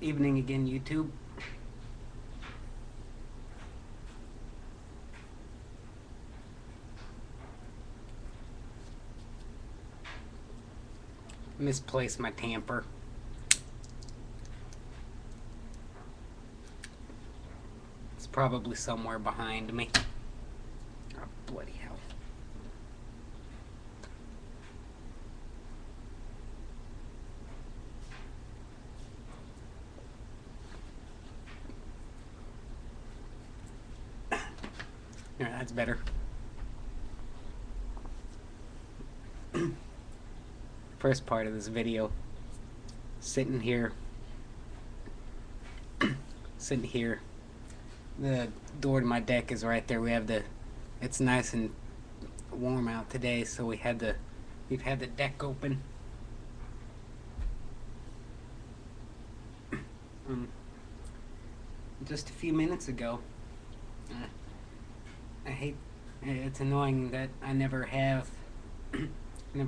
Evening again, YouTube. Misplaced my tamper. It's probably somewhere behind me. Oh, bloody hell. Yeah, that's better. First part of this video. Sitting here. The door to my deck is right there. It's nice and warm out today, so we've had the deck open. Just a few minutes ago. It's annoying that I never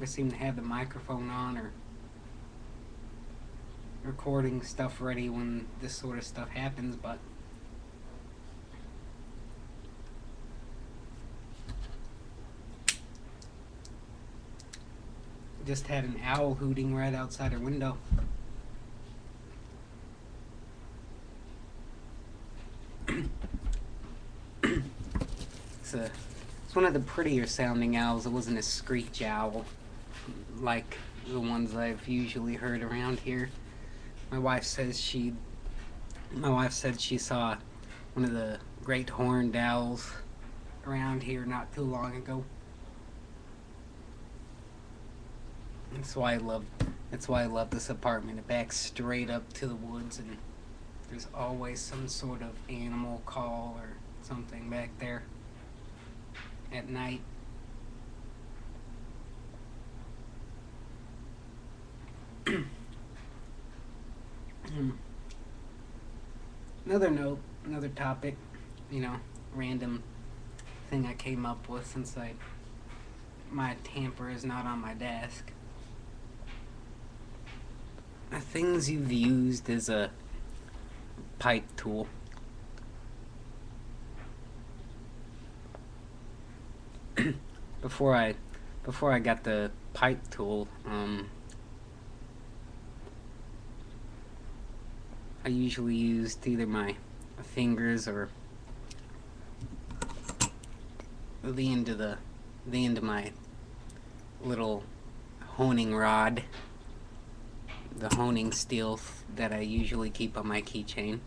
seem to have the microphone on or recording stuff ready when this sort of stuff happens, but just had an owl hooting right outside our window. It's one of the prettier sounding owls. It wasn't a screech owl like the ones I've usually heard around here. My wife said she saw one of the great horned owls around here not too long ago. That's why I love this apartment. It backs straight up to the woods, and there's always some sort of animal call or something back there at night. Another topic, random thing I came up with since my tamper is not on my desk. Things you've used as a pipe tool. Before I got the pipe tool, I usually used either my fingers or the end of my little honing rod, the honing steel that I usually keep on my keychain.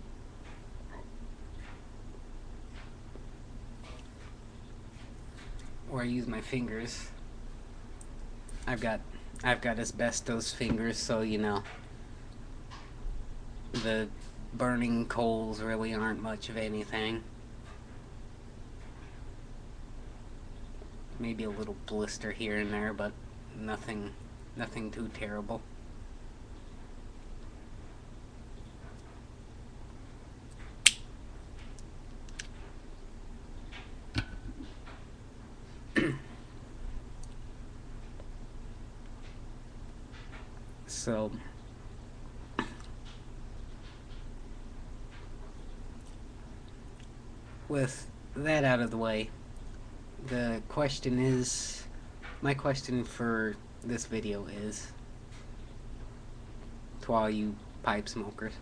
Or I use my fingers. I've got asbestos fingers, so the burning coals really aren't much of anything. Maybe a little blister here and there, but nothing too terrible. So with that out of the way, my question for this video is, to all you pipe smokers,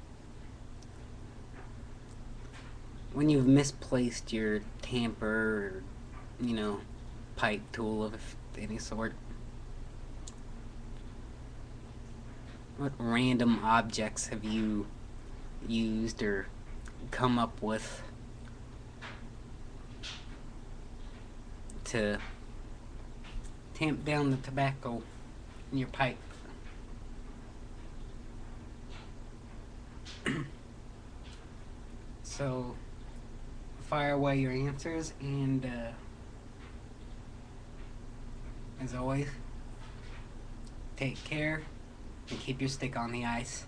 when you've misplaced your tamper or, pipe tool of any sort, what random objects have you used or come up with to tamp down the tobacco in your pipe? So fire away your answers, and as always, take care and keep your stick on the ice.